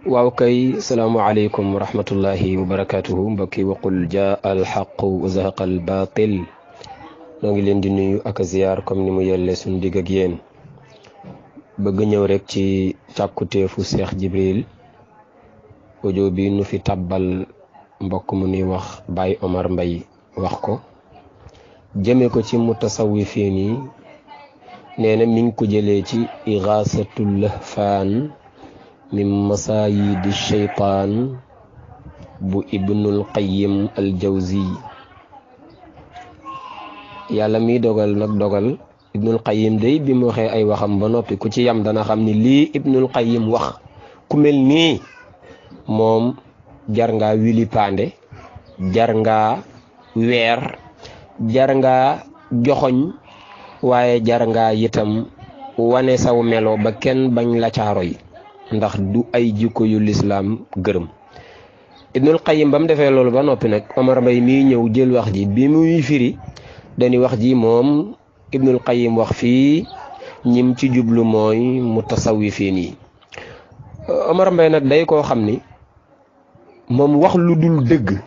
waaw kay salaamualeykum wa rahmatullahi wa barakatuhu mbokki waqul jaa alxaq wa zahaqa albatil noo ngi leen di nuyu ak ziyaar comme ni mu yelle suñu digg ak yéen bëgg ñëw rek ci càkkuteefu Cheikh Jibril audio bi nu fi tàbbal mbokk mu nuy wax Baye Omar Mbaye wax ko jëme ko ci mutasawwifiin yi nee na mi ngi ko jëlee ci igaasatul lahfaan min masaayidi sheytaan bu ibnul qayyim al jawzi yàlla mi dogal nag dogal ibnul qayyim day bi mu waxee ay waxam ba noppi ku ci yam dana xam ni lii ibnul qayyim wax ku mel nii moom jar ngaa wili pande jar ngaa weer jar ngaa joxoñ waaye jar ngaa yitam wane saw melo ba kenn bañ la caaro yi ndax du ay jikko yu lislaam gërëm ibnul qayyim ba mu defee loolu ba noppi nag Omar Mbaye mii ñëw jël wax ji bi muy firi dañuy wax ji moom ibnul qayyim wax fii ñim ci jublu mooy mutasawwifiin yi Omar Mbaye nag day koo xam ni moom wax lu dul dëgg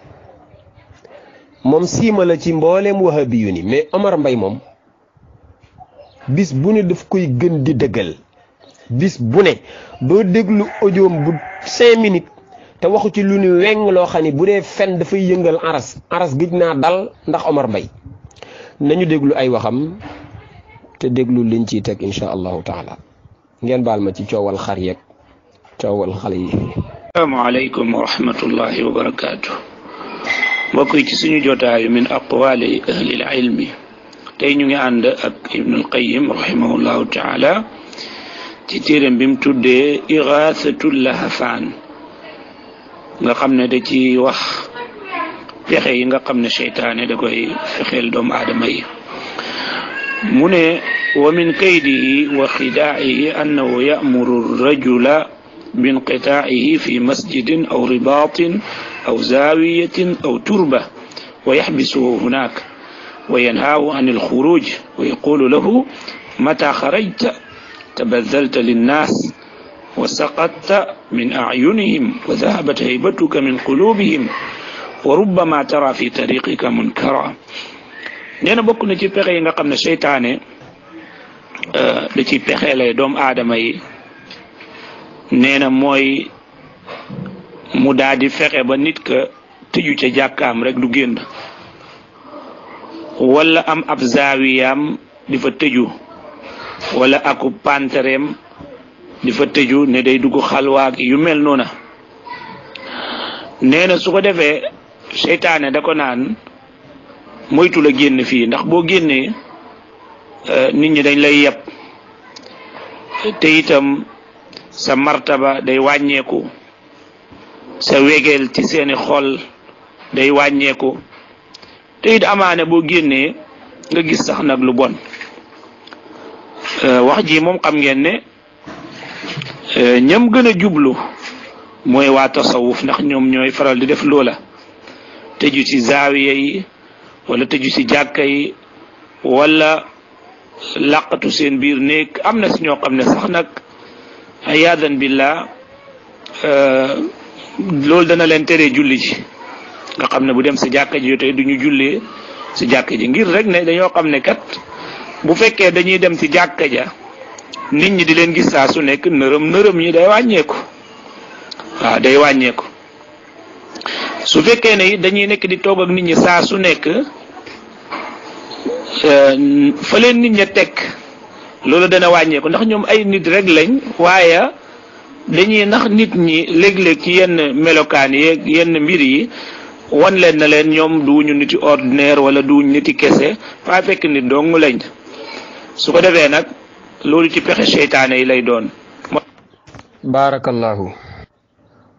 moom siima la ci mbooleem wahabi yu ni mais Omar Mbaye moom bis bu ne daf koy gën di dëggal bis bu ne doo déglu audioom bu 5 minutes te waxu ci lu ni weng loo xam ni bu dee fen dafay yëngal aras gëj naa dal ndax Omar Mbaye nañu déglu ay waxam te déglu liñ ciy teg insha allahu taala ngeen baal ma ci coowal xar yeeg coowal xale yi. asalaamaaleykum wa rahmatullahi wa barakaatu. mbokk yi ci suñu jotaayu min aqwaali ahlil ilmi tey ñu ngi ànd ak ibnul qayyim rahimahullahu taala ci téeram bi mu tuddee igaasatul lahfaan nga xam ne da ci wax pexe yi nga xam ne seytaane da koy fexeel doomu aadama yi mu ne wa min kaydihi wa xidaa'ihi annahu ya'muru rajula binqitaa'ihi fi masjidin aw ribaatin aw zaawiyatin aw turba wa yaxbisuhu hunaak wa yanhaahu an alxuruj wa yaqulu lahu mata xarajta tabadalta linnaas wa saqatta min acyunihim wa dahabat haybatuka min qulubihim wa rubbama tara fi tariqika munkara. nee na bokk na ci pexe yi nga xam ne seytaane da ci pexe lay doomu aadama yi nee na mooy mu daal di fexe ba nit ka tëju ca jàkkaam rek du génn wala am ab zaawiyaam di fa tëju wala aku pantereem di fa tëju ne day dugg xalwaak yu mel noona nee na su ko defee seytaane da ko naan moytu la génn fii ndax boo génnee nit ñi dañ lay yeb te itam sa martaba day wàññeeku sa wegeel ci seeni xol day wàññeeku te it amaane boo génnee nga gis sax nag lu bon wax ji moom xam ngeen ne ñam gën a jublu mooy waa tasawuf ndax ñoom ñooy faral di def loola tëju ci zaawiya yi wala tëju ci jàkka yi wala làqatu seen biir néeg am na si ñoo xam ne sax nag ayaadan billah loolu dana leen tere julli ji nga xam ne bu dem si jàkka ji tey du ñu jullee si jàkka ji ngir rek ne dañoo xam ne kat bu fekkee dañuy dem si jàkka ja nit ñi di leen gis saa su nekk nërëm yi day wàññeeku waaw day wàññeeku su fekkee ne dañuy nekk di toog ak nit ñi saa su nekk fa leen nit ña teg loolu dana wàññeeku ndax ñoom ay nit rek lañ waaye dañuy nax nit ñi léeg-léeg ci yenn melokaan yeeg yenn mbir yi wan leen na leen ñoom duñu niti ordinaire wala duñu niti kese faa fekk nit dong lañ su ko defee nag loolu ci pexe seytaane yi lay doon. barakallahu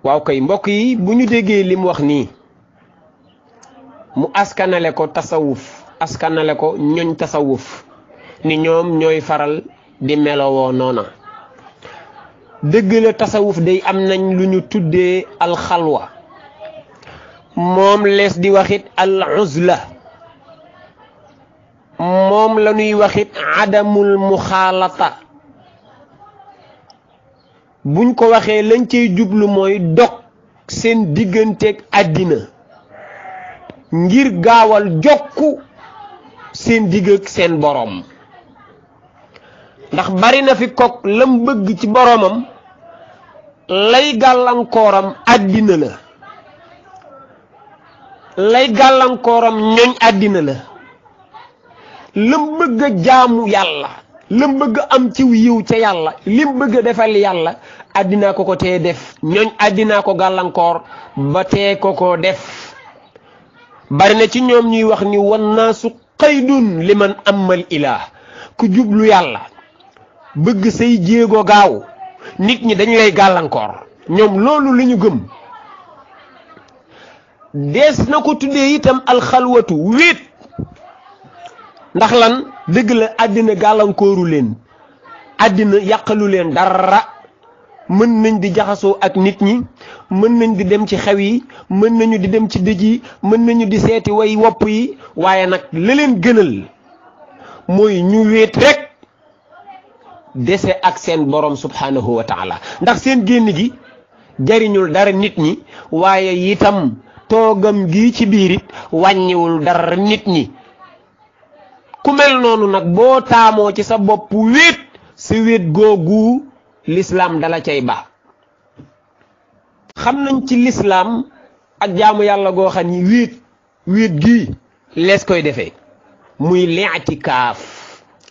waaw kay mbokk yi bu ñu déggee li mu wax nii mu askanale ko tasawuf askanale ko ñoñ tasawuf ni ñoom ñooy faral di melowoo noona dëgg la tasawuf day am nañ lu ñu tuddee alxalwa moom lees di waxit al uzla moom la ñuy waxit adamul muxaalata buñ ko waxee lañ cey jublu mooy dog seen digganteeg àddina ngir gaawal jokku seen digg ak seen boroom. ndax bari na fi kok lam bëgg ci boroomam lay gàllankooram àddina la, lay gàllankooram ñoñ àddina la. lam bëgg a jaamu yàlla, lam bëgg am ci yiw ca yàlla, lim bëgg a defal yàlla, àddinaa ko tee def, ñooñ àddinaa ko gàllankoor ba tee ko def. bari na ci ñoom ñuy wax ni wan naasu qaydun liman amal ilaah, ku jublu yàlla bëgg say jéego gaaw nit ñi dañ lay gàllankoor. ñoom loolu la ñu gëm. dees na ko tuddee itam alxalwatu, wéet. ndax lan dëgg la àddina gàllankooru leen, àddina yàqalu leen dara. mën nañ di jaxasoo ak nit ñi, mën nañ di dem ci xew yi, mën nañu di dem ci dëj yi, mën nañu di seeti way wopp yi, waaye nag la leen gënal mooy ñu wéet rek dese ak seen borom subhanahu wa taala. ndax seen génn gi jariñul dara nit ñi, waaye itam toogam gi ci biir it wàññiwul dara nit ñi. ku mel noonu nag boo taamoo ci sa bopp wéet, sa wéet googu lislaam dala cay baax. xam nañ ci lislaam ak jaamu yàlla goo xam ni wéet gii lees koy defee muy li'tikaaf.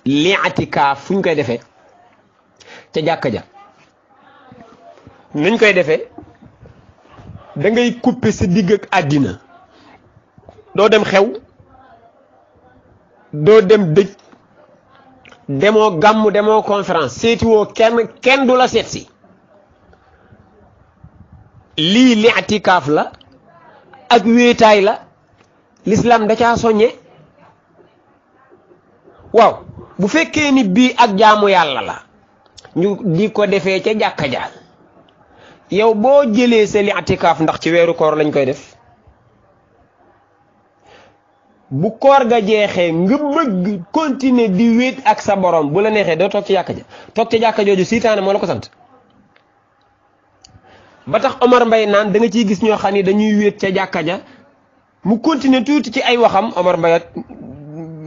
li'tikaaf fu ñu koy defee ca jàkka ja. nuñ koy defee da ngay couper sa digg ak àddina, doo dem xew, doo dem dëj, demoo gàmm, demoo conférence, seetiwoo kenn du la seet si. lii li'tikaaf la ak wéetaay la, l'islam da caa soññe. waaw bu fekkee ni bii ak jaamu yàlla la ñu di ko defee ca jàkka ja, yow boo jëlee sa li'tikaaf, ndax ci weeru koor lañ koy def, bu koor ga jeexee nga bëgg continuer di wéet ak sa borom, bu la neexee doo toog ci jàkka ja. toog ci jàkka jooju seytaane moo la ko sant. ba tax Omar Mbaye naan da nga ciy gis ñoo xam ni dañuy wéet ca jàkka ja, mu continuer tuuti ci ay waxam. Omar Mbaye ak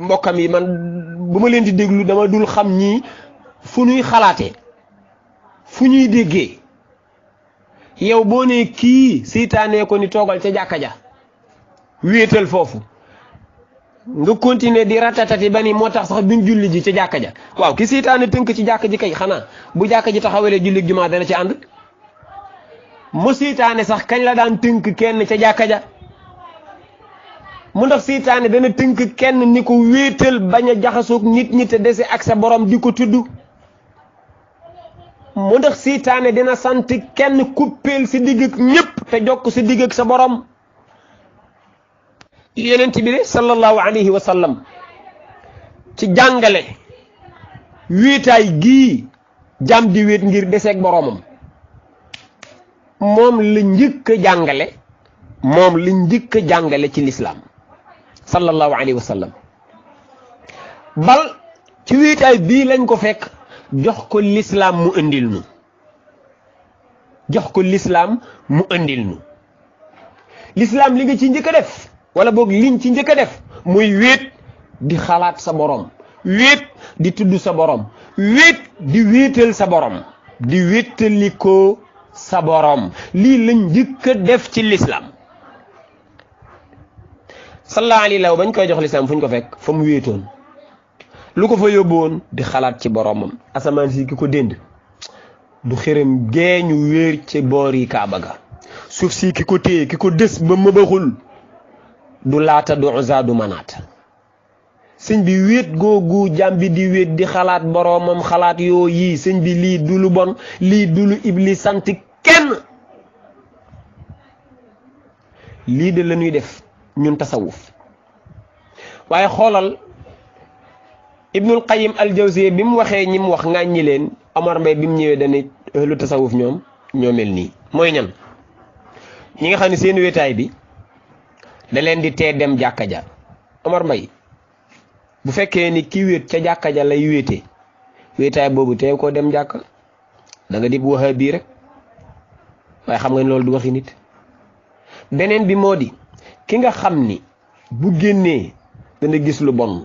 mbokkam yi, man bu ma leen di déglu dama dul xam ñii fu ñuy xalaatee, fu ñuy déggee. yow boo nee kii seytaane ko ni toogal ca jàkka ja, wéetal foofu, nga continuer di ratatati ba ni moo tax sax duñ julli ji ca jàkka ja. waaw ki seytaane tënk ci jàkka ji kay xanaa bu jàkka ji taxawalee julli jumaa dana ci ànd. mu seytaane sax kañ la daan tënk kenn ca jàkka ja? mu ndax seytaane dana tënk kenn ni ko wéetal bañ a jaxasoog nit ñi te dese ak sa borom di ko tudd. mu ndax seytaane dina sant kenn kuppeel si digg ak ñëpp te jokk si digg ak sa borom. yonent bi de sallallahu alayhi wa sallam ci jàngale wéetaay gii jàmm di wéet ngir deseeg boromam, moom la njëkk a jàngale, moom la njëkk a jàngale ci lislaam sallallahu alayhi wa sallam. bal ci wéetaay bii lañ ko fekk jox ko lislaam mu indil nu, jox ko lislaam mu indil nu. lislaam li nga ci njëkk a def, wala boog liñ ci njëkk a def, muy wéet di xalaat sa borom, wéet di tudd sa borom, wéet di wéetal sa borom, di wéetalikoo sa borom. lii lañ njëkk a def ci lislaam. sallallahu alayhi wa bañ koy jox lislaam fu ñu ko fekk fa mu wéetoon. lu ko fa yóbbuwoon di xalaat ci boromam. asamaan si ki ko dénd du xërëm geeñu wéer ci boori Kaaba ga. suuf si ki ko téye, ki ko des ba mëbaxul du Laata, du Uzza, du Manaat. sëñ bi wéet googu jàmm bi di wéet di xalaat boromam, xalaat yoo yii sëñ bi lii du lu bon, lii du lu Iblis sant kenn. lii de la ñuy def ñun tasawuf. waaye xoolal Ibnul Qayyim al-Jawziyya bi mu waxee ñi mu wax ŋàññi leen, Omar Mbaye bi mu ñëwee dañuy ahlu tasawuf ñoom ñoo mel nii. mooy ñan? ñi nga xam ne seen wéetaay bi da leen di tee dem jàkka ja. Omar Mbaye bu fekkee ni ki wéet ca jàkka ja lay wéete, wéetaay boobu tee koo dem jàkka. da nga dib wahabi rek waaye xam nga loolu du waxi nit. beneen bi moo di ki nga xam ni bu génnee dana gis lu bon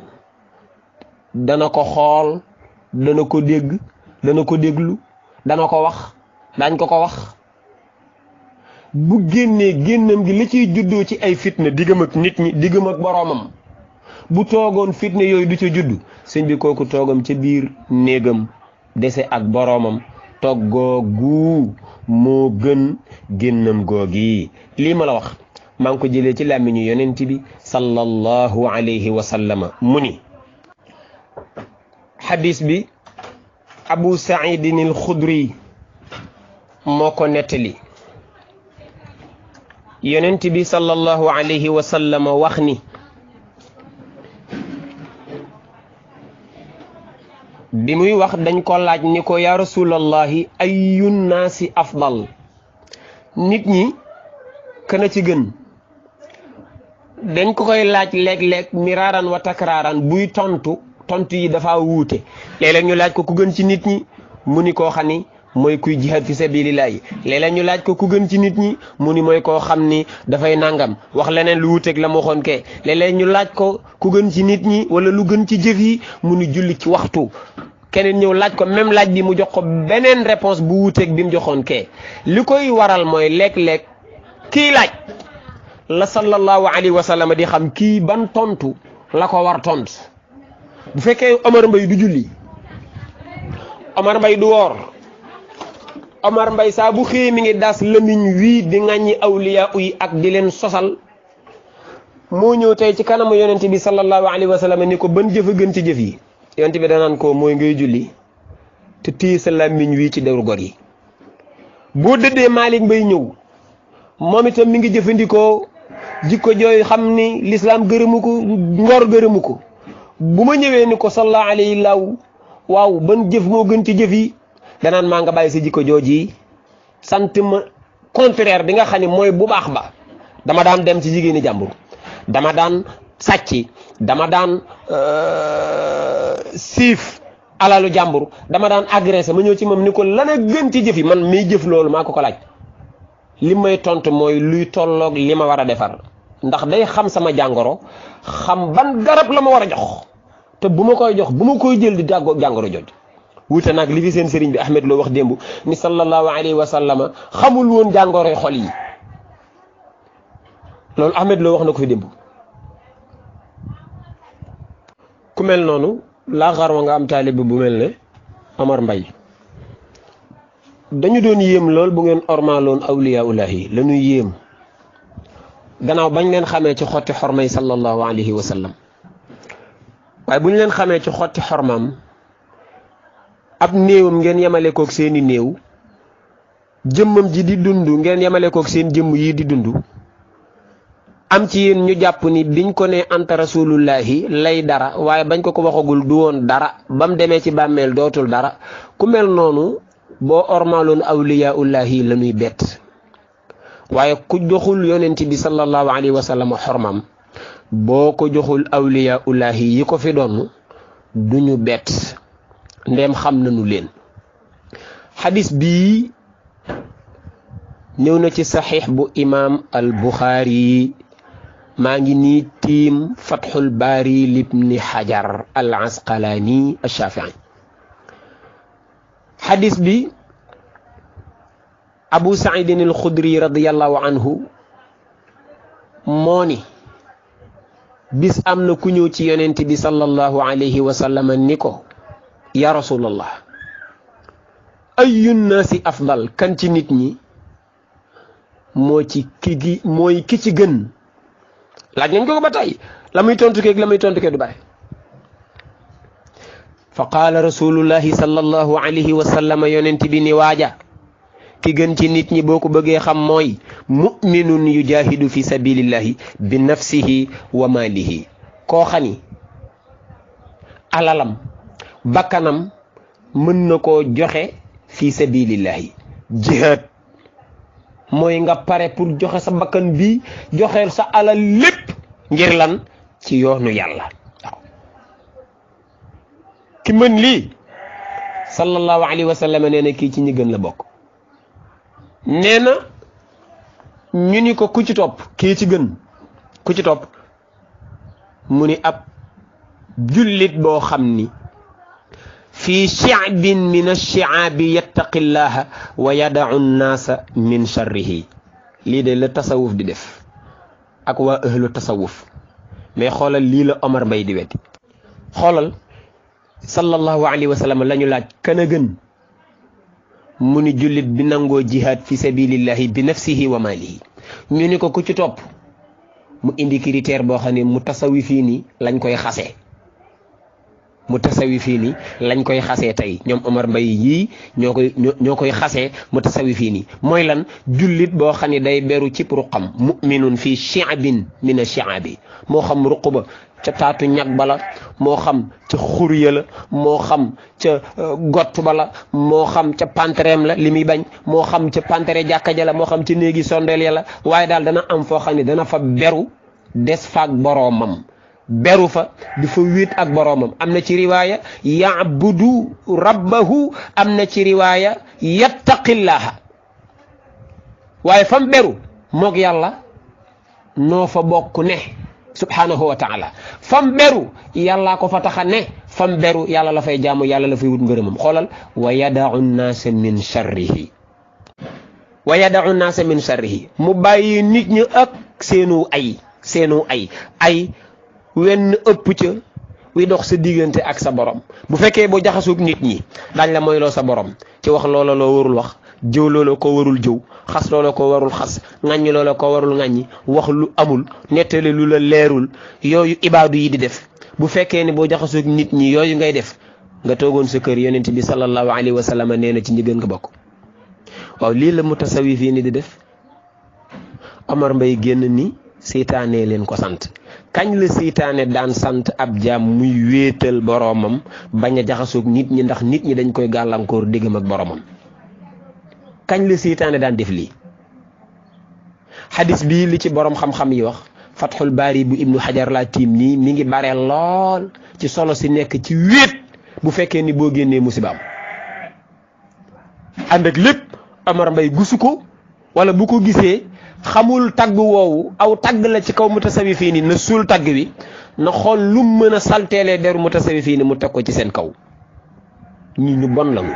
dana ko xool dana ko dégg dana ko déglu dana ko wax dañ ko wax bu génnee génnam gi li ciy juddoo ci ay fitna diggam ak nit ñi diggam ak boroomam bu toogoon fitna yooyu du ca juddu sëñ bi kooku toogam ca biir néegam dese ak boroomam toog googu moo gën génnam googi lii ma la wax maa ngi ko jëlee ci làmmiñu yonent bi sallallahu alayhi wa sallama mu ni xadis bi Abu Saïdin al Xudri moo ko nettali yonent bi sallallahu alayhi wa sallama wax ni bi muy wax dañ ko laaj ni ko yaa rasulallahi ayyun naasi afdal nit ñi kana ci gën dañ ko koy laaj léeg-léeg miraaran wa takraaran buy tontu yi dafa wuute léeg-léeg ñu laaj ko ku gën ci nit ñi mu ni koo xam ni mooy kuy jihad fi sabilillahi léeg-léeg ñu laaj ko ku gën ci nit ñi mu ni mooy koo xam ni dafay nangam wax leneen lu wuuteeg la mu waxoon kee léeg-léeg ñu laaj ko ku gën ci nit ñi wala lu gën ci jëf yi mu ni julli ci waxtu keneen ñëw laaj ko même laaj bi mu jox ko beneen réponse bu wuuteeg bi mu joxoon kee li koy waral mooy léeg-léeg kii laaj la sallallahu alayhi wa sallam di xam kii ban tontu la ko war tontu bu fekkee Omar Mbaye du julli Omar Mbaye du woor Omar Mbaye saa bu xëyee mi ngi das lëmiñ wii di ŋàññi awliya yi ak di leen sosal moo ñëw tey ci kanamu yonent bi sallallahu alayhi wa sallam ni ko ban jëf a gën ci jëf yi yonent bi danaan ko mooy ngay julli te téye sa làmmiñ wii ci deru gor yi boo dëddee Malick Mbaye ñëw moom itam mi ngi jëfandikoo jikko jooy xam ni lislaam gërëmu ko ngor gërëmu ko bu ma ñëwee ni ko sallallahu alayhi waaw ban jëf moo gën ci jëf yi danaan maa nga bàyyi sa jikko jooji sant ma contraire bi nga xam ne mooy bu baax ba dama daan dem ci jigéeni jàmbur dama daan sàcc dama daan siif alalu jàmbur dama daan agressé ma ñëw ci moom ni ko lan a gën ci jëf yi man miy jëf loolu maa ko laaj li may tontu mooy luy tolloog li ma war a defar ndax day xam sama jàngoro xam ban garab la ma war a jox te bu ma koy jox bu ma koy jël di dàggoo jàngoro jooju wuute nag li fi seen sëriñ bi Ahmed loo wax démb ni sallallahu alayhi wa sallama xamul woon jàngoroy xol yi loolu Ahmed loo wax na ko fi démb ku mel noonu laa xarwa nga am taalibe bu mel ne Omar Mbaye dañu doon yéem lool bu ngeen ormaaloon awliyaullahi la ñuy yéem gannaaw bañ leen xamee ci xotti xormay sallallahu alayhi wa sallam waaye bu ñu leen xamee ci xotti xormaam ab néewam ngeen yemale kook seeni néew jëmmam ji di dund ngeen yemale kook seen jëmm yi di dund am ci yéen ñu jàpp ni biñ ko ne anta rasulullahi lay dara waaye bañ ko waxagul du woon dara ba mu demee ci bàmmeel dootul dara ku mel noonu boo ormaaloon awliyaullahi la ñuy bett waaye ku joxul yonent bi sallallahu alayhi wa sallam xormam boo ko joxul awliyaullahi yi ko fi doon duñu bett ndem xam nañu leen xadis bii ñëw na ci saxiix bu imaam al buxaari maa ngi nii tiim fatxul baari libni xajar al asqalaani al shafii xadis bi abu saidin al xudri radiallahu anhu moo ni bis am na ku ñëw ci yonent bi sallallahu alayhi wa sallam ni ko ya rasulallah ayyun naasi afdal kan ci nit ñi moo ci mooy ki ci gën laaj nañ ko ba tey la muy tontu keeg du bàyyi fa qaala rasulullahi sallallahu alayhi wa sallam yonent bi ni waaja ki gën ci nit ñi boo ko bëggee xam mooy mu'minun yujahidu fi sabilillahi bi nafsihi wa malihi koo xani alalam bakkanam mën na koo joxe fi sabilillahi jihad mooy nga pare pour joxe sa bakkan bi joxe sa alal lépp ngir lan ci yoonu yàlla waaw ki mën lii sallallahu alayhi wa sallam nee na kii ci ñi gën la bokk. nee na ñu ni ko ku ci topp kii ci gën ku ci topp mu ni ab jullit boo xam ni fii shi'bin min ash-shi'abi yattaqi llaha wa yada'u nnaasa min sharrihi. lii de la tasawuf di def ak waa ahlu tasawuf mais xoolal lii la Omar Mbaye di weddi. xoolal sallallahu alayhi wa sallam la ñu laaj kan a gën mu ni jullit bi nangoo jihaad fi sabilillahi bi nafsihi wa malihi. ñu ni ko ku ci topp mu indi critère boo xam ne mu tasawifii ni lañ koy xasee mu tasawifii ni lañ koy xasee tey ñoom Omar Mbaye yii ñoo koy xasee mu tasawifii ni mooy lan jullit boo xam ne day beru ci ruqam mu'minun fii shi'bin min ash-shi'abi moo xam ruq ba ca taatu ñag bala moo xam ca xurya la moo xam ca gott bala moo xam ca pantereem la li muy bañ moo xam ca pantere jàkka ja la moo xam ca néegi sondeel ya la waaye daal dana am foo xam ne dana fa beru des faak boroomam beru fa di fa wéet ak boroomam. am na ci riwaaya ya'budu rabbahu am na ci riwaaya yattaqillaha waaye fam beru moog yàlla noo fa bokk ne subhanahu wa taala fam beru yàllaa ko fa taxa ne fam beru yàlla la fay jaamu yàlla la fay wut ngërëmam. xoolal wa yada'u nnaasa min sharrihi wa yada'u nnaasa min sharrihi mu bàyyi nit ñi ak seenu ay wenn ëpp ca wi dox sa diggante ak sa borom. bu fekkee boo jaxasoog nit ñi daañ la moyloo sa borom ci wax loola loo warul wax, jëw loola ko warul jëw, xas loola ko warul xas, ŋàññi loola ko warul ŋàññi, wax lu amul, nettali lu la leerul, yooyu ibaadu yi di def. bu fekkee ne boo jaxasoog nit ñi yooyu ngay def nga toogoon sa kër yonent bi sallallahu alayhi wa sallam nee na ci ñi gën nga bokk. waaw lii la mutasawif yi ni di def. Omar Mbaye génn ni seytaane leen ko sant. kañ la seytaane daan sant ab jaam muy wéetal boroomam bañ a jaxasoog nit ñi ndax nit ñi dañ koy gàllankoor diggam ak boroomam? kañ la seytaane daan def lii? xadis bii li ci boroom xam-xam yi wax Fathul Baari bu Ibnu Hajar laa tiim nii mi ngi bare lool ci solo si nekk ci wéet bu fekkee ni boo génnee musibaam. ànd ak lépp Omar Mbaye gusu ko wala bu ko gisee xamul tagg woowu aw tagg la ci kaw mutasawifii ni na suul tagg wi na xool lu mën a salteelee deru mutasawifii ni mu teg ko ci seen kaw. ñi ñu bon lañu.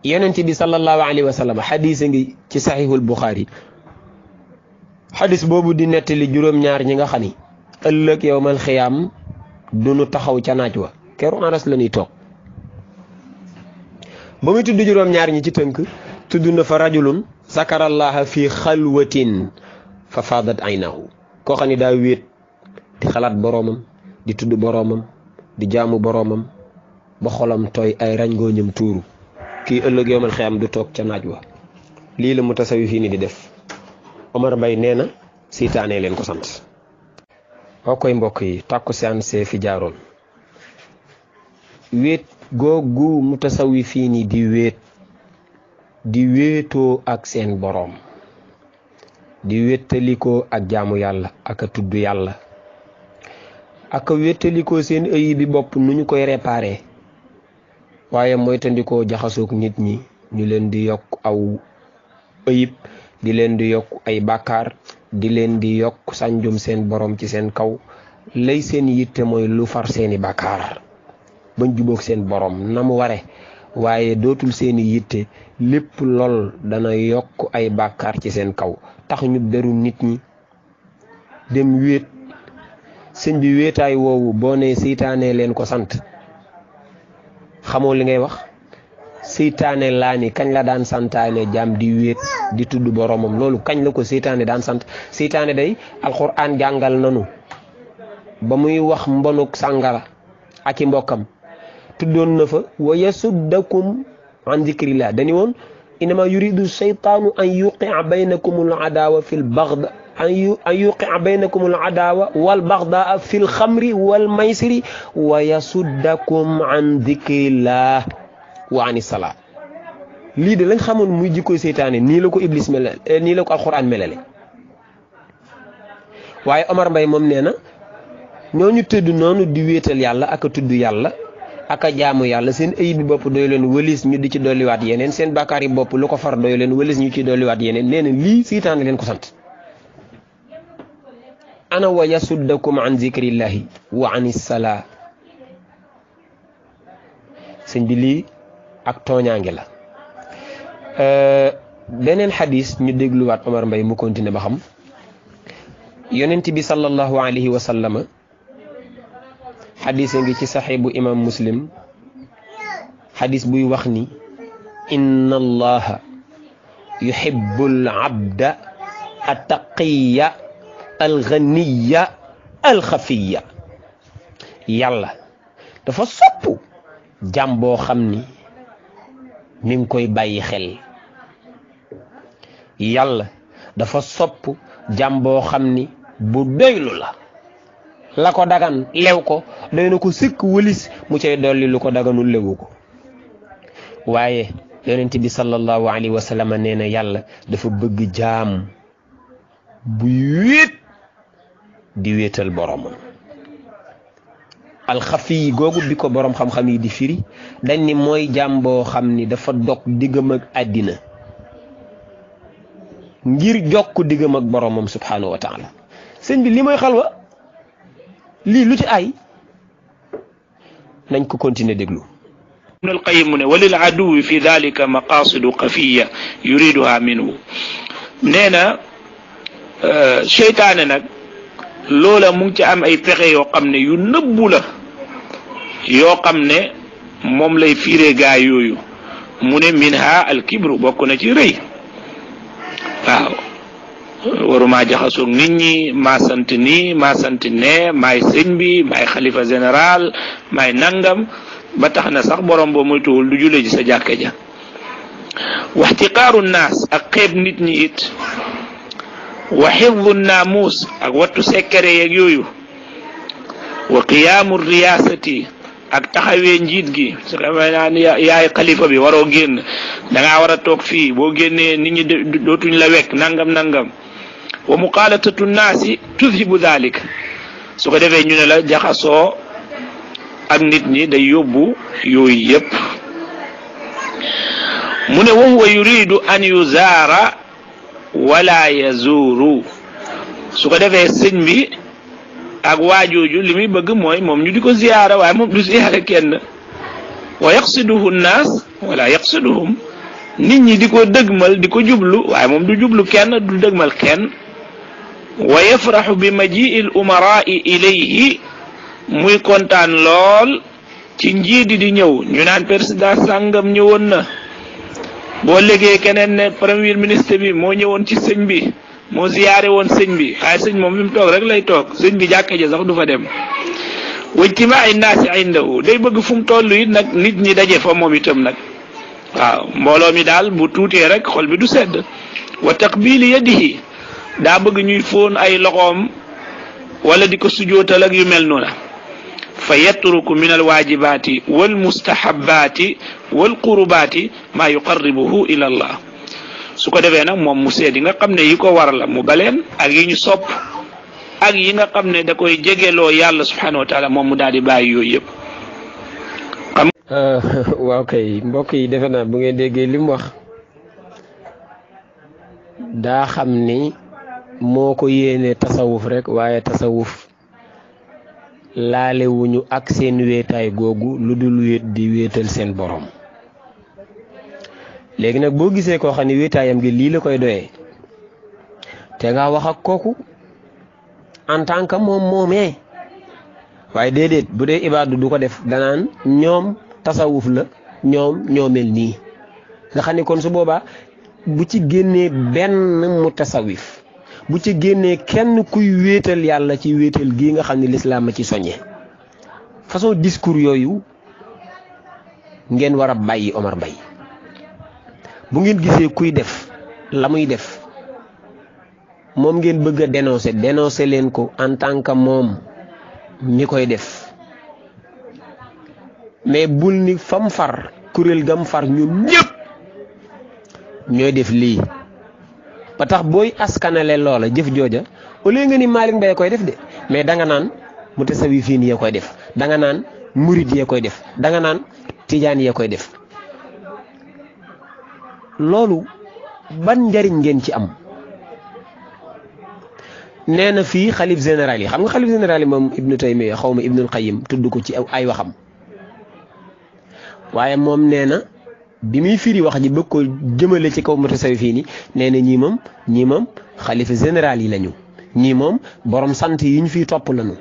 yonent bi sallallahu alayhi wa sallam xadis a ngi ci saxiixul Buxaari. xadis boobu di nettali juróom-ñaar ñi nga xam ni ëllëg yowmal xiyaam duñu taxaw ca naaj wa keroog aras la ñuy toog. ba muy tudd juróom-ñaar ñi ci tënk tudd na fa rajulun sakarallaha fi xalwatin fa faadat aynahu. koo xam ne daa wéet di xalaat boroomam di tudd boroomam di jaamu boroomam ba xolam tooy ay rangooñam tuuru. kii ëllëg yowmal xiyaam du toog ca naaj wa. lii la mutasawwifiin ni di def. Omar Mbaye nee na seytaane leen ko sant. oo koy mbokk yi tàkkusaan see fi jaaroon. wéet googu mutasawwifiin ni di wéetoo ak seen boroom, di wéttalikoo ak jaamu yàlla ak a tudd yàlla ak a wéttalikoo seen ayib bi bopp nu ñu koy réparé, waaye moytandikoo jaxasoog nit ñi ñu leen di yokk aw ayib, di leen di yokk ay bàkkaar, di leen di yokk sànjum seen borom ci seen kaw. lay seen yitte mooy lu far seeni bàkkaar bañ jubóog seen borom na mu ware, waaye dootul seeni yitte lépp lool dana yokk ay bàkkaar ci seen kaw. tax ñu beru nit ñi dem wéet. sëñ bi wéetaay woowu boo nee seytaane leen ko sant xamoo li ngay wax. seytaane laa ni kañ la daan santaane jaam di wéet di tudd boromam, loolu kañ la ko seytaane daan sant. seytaane day alxuraan jàngal nanu ba muy wax mbonuk sàngara ak i mbokkam tuddoon na fa wa yasuddakum an zikrillah. dañu woon innama yuridu shaytaanu an yuqia baynakum al adawa fi l bagda an yuqia baynakum al adawa wal bagdaa fi l xamri wal maysiri wa yasuddakum an zikrillah wa ani salaa. lii de lañ xamoon muy jikkoy seytaane nii la ko iblis melale, nii la ko alxuraan melale. waaye Omar Mbaye moom nee na ñooñu tëdd noonu di wéetal yàlla ak a tudd yàlla aka jaamu yàlla seen ayib bi bopp doy leen wëlis ñu di ci dolliwaat yeneen seen bàkkaar yi bopp lu ko far doy leen wëlis ñu ci dolliwaat yeneen nee na lii seytaane leen ko sant. ana wa yasuddakum an zikrillahi wa anis salaa sëñ bi lii ak tooñaange la. beneen xadis ñu dégluwaat Omar Mbaye mu continué ba xam yonent bi sallallahu alayhi wa sallama xadis a ngi ci saxee bu imam muslim xadis buy wax ni inna allaha yuhibbul abda attaqiya alganiya alxafiya yàlla dafa sopp jàm boo xam ni mi ngi koy bàyyi xel yàlla dafa sopp jàm boo xam ni bu doylu la ko dagan lew ko doy na ko sëkk wëlis mu cay dolli lu ko daganul lewu ko waaye yonent bi sallallahu alayhi wa sallam nee na yàlla dafa bëgg jaam bu wéet di wéetal boromam alxafi googu bi ko borom xam-xam yi di firi dañ ni mooy jaam boo xam ni dafa dog diggam ak àddina ngir jokk diggam ak boromam subhanahu wa taala sëñ bi li mooy xalwa lii lu ci ay nañ ko continuer déglu. ibn al-Qayyim mu ne walil aduwi fi dalika maqasidu xafiya yuriduha minhu nee na seytaane nag loola mu ngi ci am ay pexe yoo xam ne yu nëbbu la yoo xam ne moom lay fiire gaa yooyu mu ne minha alkibru bokk na ci rëy waaw waruma jaxasoog nit ñi maa sant nii maa sant ne maay sëñ bi maay xalifa général maay nangam ba tax na sax borom boo muy tuwul du jule ji sa jàkka ja waxtiqaaru naas ak xeeb nit ñi it wa xifdu naamuus ak wattu sekkere yeeg yooyu wa qiyaamu riyaasati ak taxawee njiit gi su xamee naan yaay xalifa bi waroo génn da ngaa war a toog fii boo génnee nit ñi dootuñ la wekk nangam nangam wa muqaalatatu naasi tudhibu dalik su ko defee ñu ne la jaxasoo ak nit ñi day yóbbu yooyu yépp mu ne wa huwa yuridu an yuzaara wala yazuru su ko defee sëñ bi ak waajooju li muy bëgg mooy moom ñu di ko ziyaara waaye moom du ziyaara kenn wa yaqsiduhu nnaas wala yaqsiduhum nit ñi di ko dëgmal di ko jublu waaye moom du jublu kenn du dëgmal kenn wa yafraxu bi majii l umaraa'i ilayhi muy kontaan lool ci njiidi di ñëw ñu naan président sàngam ñëwoon na boo léegee keneen ne premier ministre bi moo ñëwoon ci sëñ bi moo ziyaare woon sëñ bi waaye sëñ moom fi mu toog rek lay toog sëñ bi jàkka ja sax du fa dem wajtimaa'i naasi indahu day bëgg fu mu toll it nag nit ñi daje fa moom itam nag waaw mbooloo mi daal bu tuutee rek xol bi du sedd wa taqbili yadihi daa bëgg ñuy fóon ay loxoom wala di ko sujootal ak yu mel noona fa yatruku min alwaajibaati walmustahabaati walqurubaati maa yuqarribuhu ila allah su ko defee nag moom mu seet yi nga xam ne yi ko war la mu baleen ak yi ñu sopp ak yi nga xam ne da koy jegeloo yàlla subhanahu wa taala moom mu daal di bàyyi yooyu yëpp. waaw kay mbokk yi defe naa bu ngeen déggee li mu wax daa xam ni moo ko yéene tasawuf rek waaye tasawuf laale wuñu ak seen wéetaay googu lu dul wéet di wéetal seen borom léegi nag boo gisee koo xam ne wéetaayam gi lii la koy doyee te nga wax ak kooku en tant que moom moomee waaye déedéet bu dee ibaadu du ko def danaan ñoom tasawuf la ñoo mel nii nga xam ne kon su boobaa bu ci génnee benn mu tasawif bu ci génnee kenn kuy wéetal yàlla ci wéetal gii nga xam ne lislaam a ci soññe façon discours yooyu ngeen war a bàyyi Omar Mbaye bu ngeen gisee kuy def la muy def moom ngeen bëgg a dénoncer leen ko en tant que moom mi koy def mais bul ni fam far kuréel gam far ñoom ñëpp ñooy def lii ba tax booy askanale loola jëf jooja au lieu nga ni Malick Mbaye koy def de mais danga naan mutasawifiin ya koy def danga naan murid yee koy def da nga naan tijaan yee koy def loolu ban njariñ ngeen ci am. nee na fii xalif général yi xam nga xalif général yi moom Ibnu Taymiya xaw ma Ibnul Qayyim tudd ko ci ay waxam waaye moom nee na bi muy firi wax ji bëgg ko jëmale ci kaw mutasawwifiin yi nee na ñii moom xalifa général yi lañu ñii moom borom sant yi ñu fiy topp lañu.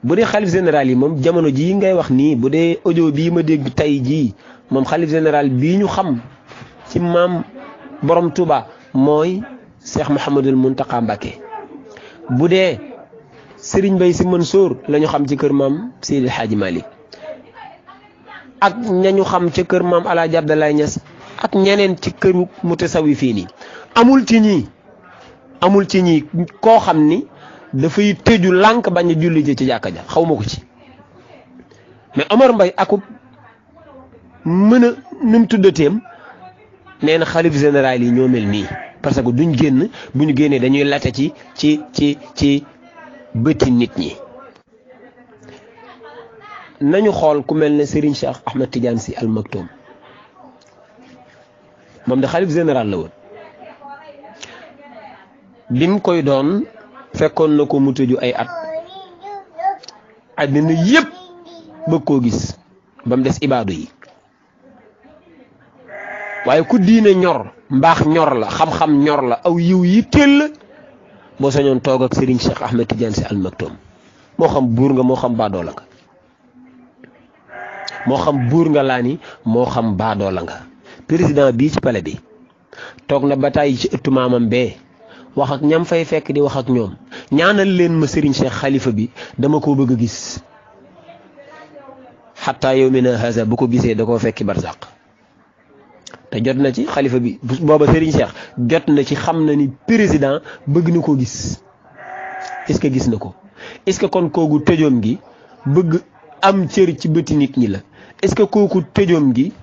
bu dee xalif général yi moom jamono jii ngay wax nii bu dee audio bii ma dégg tey jii moom xalif général bii ñu xam ci maam borom Touba mooy Cheikh Mouhamadul Mountakha Mbacké. bu dee Serigne Mbaye Sy Mansour la ñu xam ci kër maam Seydil Hadji Malick ak ñañu xam ci kër maam El Hadj Abdoulaye Niass ak ñeneen ci këru mutasawwifiin yi amul ci ñi koo xam ni dafay tëju lànk bañ a julli ji ci jàkka ja xaw ma ko ci mais Omar Mbaye akub mën a nu mu tuddateem nee na xalif général yi ñoo mel nii parce que duñ génn bu ñu génnee dañuy late ci bëti nit ñi. nañu xool ku mel ne Serigne Cheikh Ahmed Tidiane Sy Al Maktoum moom de xalif général la woon lim koy doon fekkoon na ko mu tëju ay at àddina yépp bëgg koo gis ba mu des ibaadu yi waaye ku diine ñor mbaax ñor la xam-xam ñor la aw yiw yi teel boo sañoon toog ak Serigne Cheikh Ahmed Tidiane Sy Al Maktoum moo xam buur nga moo xam baadoola nga moo xam buur nga laa ni moo xam baadoola nga président bii ci palais bi toog na ba tàyyi ci ëttu maamam bee wax ak ñam fay fekk di wax ak ñoom ñaanal leen ma Serigne Cheikh xalifa bi dama koo bëgg a gis xataa yow mi na haza bu ko gisee da koo fekki barzaq te jot na ci xalifa bi booba Serigne Cheikh jot na ci xam na ni président bëgg na koo gis est-ce que gis na ko est-ce que kon kooku tëjoom gi bëgg am cër ci bëti nit ñi la est-ce que kooku tëjoom gi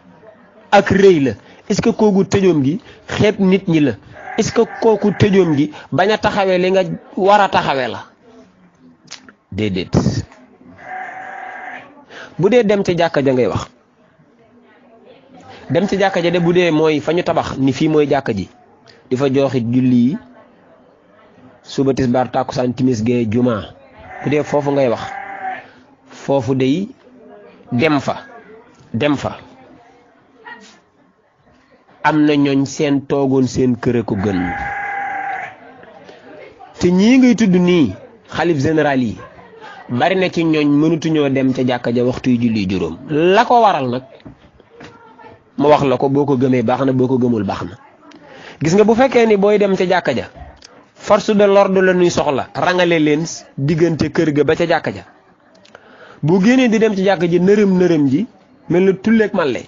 ak rëy la est-ce que kooku tëjoom gi xeeb nit ñi la est-ce que kooku tëjoom gi bañ a taxawee li nga war a taxawee la déedéet. bu dee dem ci jàkka ja ngay wax dem ci jàkka ja de bu dee mooy fa ñu tabax ni fii mooy jàkka ji di fa joxit julli yi suba tisbaar tàkkusaan timis gee jumaa bu dee foofu ngay wax foofu day dem fa am na ñooñ seen toogoon seen kër ko gën te ñii ngay tudd nii xalif général yi bari na ci ñooñ mënutuñoo dem ca jàkka ja waxtu yu julli juróom la ko waral nag ma wax la ko boo ko gëmee baax na boo ko gëmul baax na. gis nga bu fekkee ni booy dem ca jàkka ja force de l'ordre la ñuy soxla rangale leen diggante kër ga ba ca jàkka ja boo génnee di dem ci jàkka ji nërëm ji mel na tulleeg màlle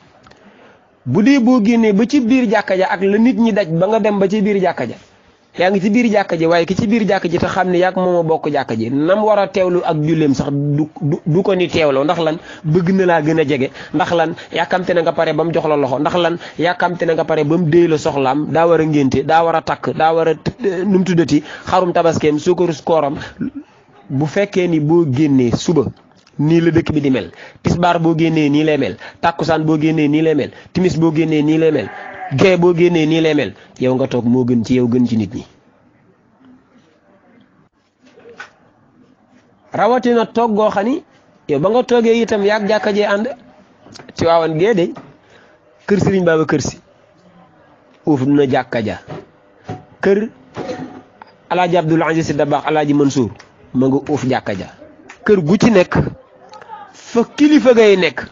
bu dee boo génnee ba ci biir jàkka ja ak la nit ñi daj ba nga dem ba ci biir jàkka ja yaa ngi ci biir jàkka ji waaye ki ci biir jàkka ji te xam ne yàgg moom a bokk jàkka ji nam war a teewlu ak julleem sax du ko ni teewloo ndax lan bëgg na laa gën a jege ndax lan yàkkamte na nga pare ba mu jox la loxo ndax lan yàkkamte na nga pare ba mu déy la soxlaam daa war a ngénte daa war a takk daa war a nu mu tuddati xarum tabaskeem suukarus kooram. bu fekkee ni boo génnee suba nii la dëkk bi di mel tisbaar boo génnee nii lay mel tàkkusaan boo génnee nii lay mel timis boo génnee nii lay mel gee boo génnee nii lay mel yow nga toog moo gën ci yow gën ci nit ñi. rawatina toog goo xam ni yow ba nga toogee itam yaag jàkka jee ànd ci waawan gee de kër Serigne Babacar Sy uuf na jàkka ja kër Alaaji Abdoul Aziz Sy Dabakh Alaaji Mansour ma nga uuf jàkka ja kër gu ci nekk fa kilifa gay nekk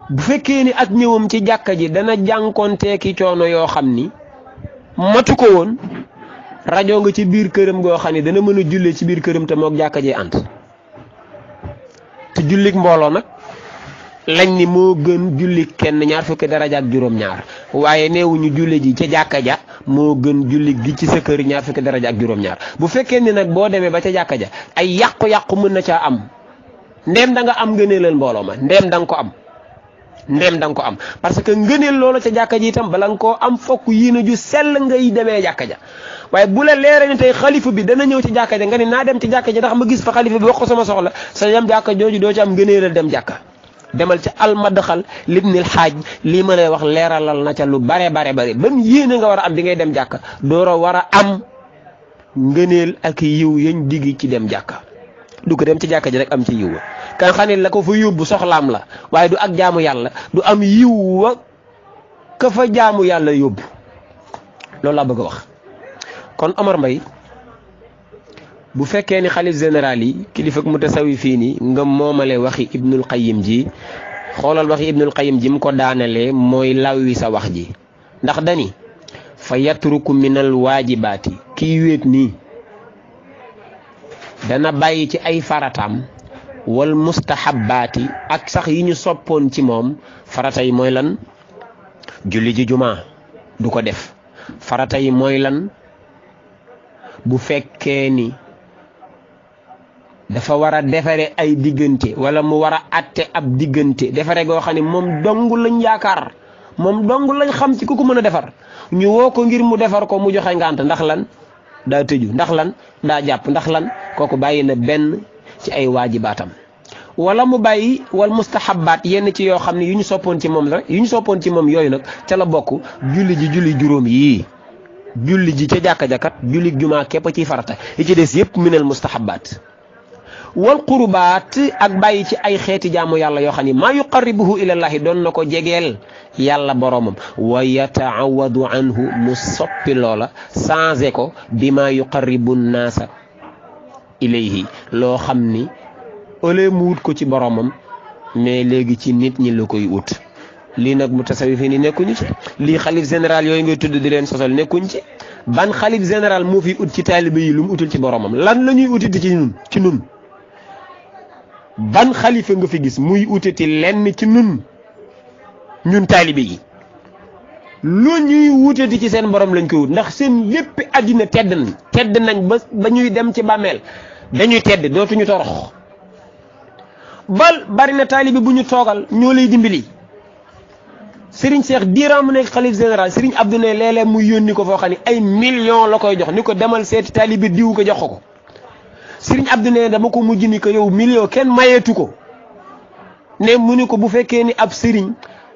bu fekkee ni ak ñëwam ci jàkka ji dana jànkoonteeki coono yoo xam ni matu ko woon rajo nga ci biir këram goo xam ni dana mën a jullee ci biir këram te mook jàkka ji ànd te jullik mbooloo nag lañ ni moo gën jullik kenn ñaar fukki daraja ak juróom-ñaar waaye neewuñu julle ji ca jàkka ja moo gën jullik gi ci sa kër ñaar fukki daraja ak juróom-ñaar bu fekkee ni nag boo demee ba ca jàkka ja ay yàqu-yàqu mën na caa am ndeem da nga am ngëneelal mbooloo ma ndeem da nga ko am parce que ngëneel loolu ca jàkka ji itam bala nga koo am fokk yéene ju sell ngay demee jàkka ja waaye bu la leeree ni tey xalifa bi dana ñëw ci jàkka ja nga ni naa dem ci jàkka ja ndax ma gis fa xalifa bi wax ko sama soxla sa dem jàkka jooju doo ci am ngëneelal dem jàkka. demal ci almadxal libnil xaaj lii ma lay wax leeralal na ca lu bare bare bare ban yéene nga war a am di ngay dem jàkka doora war a am ngëneel ak yiw yañ digg ci dem jàkka. du ko dem ci jàkka ji rek am ci yiw kan xam ne la ko fa yóbbu soxlaam la waaye du ak jaamu yàlla du am yiw wa ka fa jaamu yàlla yóbbu loolu laa bëgg a wax. kon Omar Mbaye bu fekkee ni xalif général yi kilifa ak mutasawwifiin yi nga moomale waxi Ibnul Qayyim ji xoolal waxi Ibnul Qayyim ji mu ko daanalee mooy lawwi sa wax ji ndax dani fa yatruku minal waajibaati kii wéet nii dana bàyyi ci ay farataam wal mustahabbaati ak sax yi ñu soppoon ci moom farata yi mooy lan julli ji jumaa du ko def farata yi mooy lan bu fekkee ni dafa war a defare ay diggante wala mu war a atte ab diggante defare goo xam ne moom dong lañ yaakaar moom dong lañ xam ci ku ko mën a defar ñu woo ko ngir mu defar ko mu joxe ngànt ndax lan daa tëju ndax lan daa jàpp ndax lan kooku bàyyi na benn ci ay waajibaatam wala mu bàyyi wal mustahabbaat yenn ci yoo xam ne yu ñu soppoon ci moom la yu ñu soppoon ci moom yooyu nag ca la bokk julli juróom yii julli ji ca jàkka-jàkkat julli jumaa képp ciy farata yi ci des yëpp minal mustahabbaat wal qurbaat ak bàyyi ci ay xeeti jaamu yàlla yoo xam ne maa yuqarribuhu ilallahi doon na ko jegeel yàlla boromam wa yataawadu anhu mu soppi loola changé ko bi maa yuqarribu naasa ilayhi loo xam ni ëllëg mu wut ko ci boromam mais léegi ci nit ñi la koy wut. lii nag mutasawwifiin yi nekkuñu ci lii xalif général yooyu ngay tudd di leen sosal nekkuñ ci ban xalif général moo fi ut ci taalibe yi lu mu utul ci boromam lan la ñuy utiti ci nun ban xalifa nga fi gis muy utiti lenn ci ñun taalibe yi lu ñuy wutati ci seen borom lañ koy wut ndax seen lépp àddina tedd nañ ba ñuy dem ci bàmmeel dañuy tedd dootuñu torox bal bari na taalibe bu ñu toogal ñoo lay dimbali. Serigne Cheikh diiraam mu nekk xalif général Serigne Abdou ne léeg-léeg mu yónni ko foo xam ne ay millions la koy jox ni ko demal seeti taalibe diw ko jox ko Serigne Abdou ne dama ko mujj ni ko yow million kenn mayeetu ko ne mu ni ko bu fekkee ni ab Serigne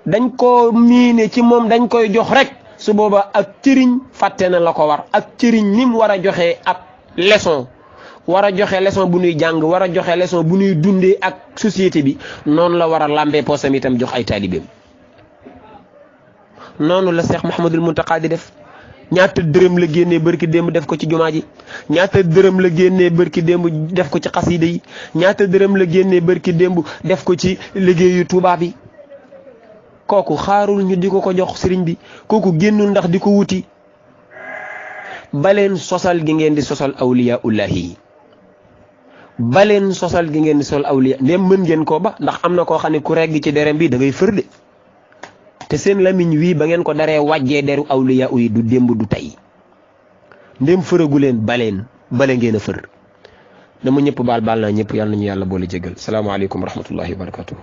dañ ko miine ci moom dañ koy jox rek su booba ak cëriñ fàtte na la ko war ak cëriñ ni mu war a joxe ab leçon war a joxe leçon bu ñuy jàng war a joxe leçon bu ñuy dundee ak société bi noonu la war a làmbee poosam itam jox ay taalibeem noonu la Cheikh Mouhamadul Mountakha di def ñaata dërëm la génnee barki démb def ko ci jumaa ji ñaata dërëm la génnee barki démb def ko ci xasida yi ñaata dërëm la génnee barki démb def ko ci liggéeyu Tuubaa bi kooku xaarul ñu di ko jox sëriñ bi kooku génnul ndax di ko wuti baleen sosal gi ngeen di sosal awliya ullahi yi baleen sosal gi ngeen di sol awliya ndem mën ngeen ko ba ndax am na koo xam ne ku regg ci derem bi da ngay fër de te seen lamiñ wii ba ngeen ko daree wàjjee deru awliya yi du démb du tey ndem fëragu leen bale ngeen a fër dama ñëpp baal naa ñëpp yàlla nañu yàlla boole jégal salaamaaleykum wa rahmatullahi wa barakatuh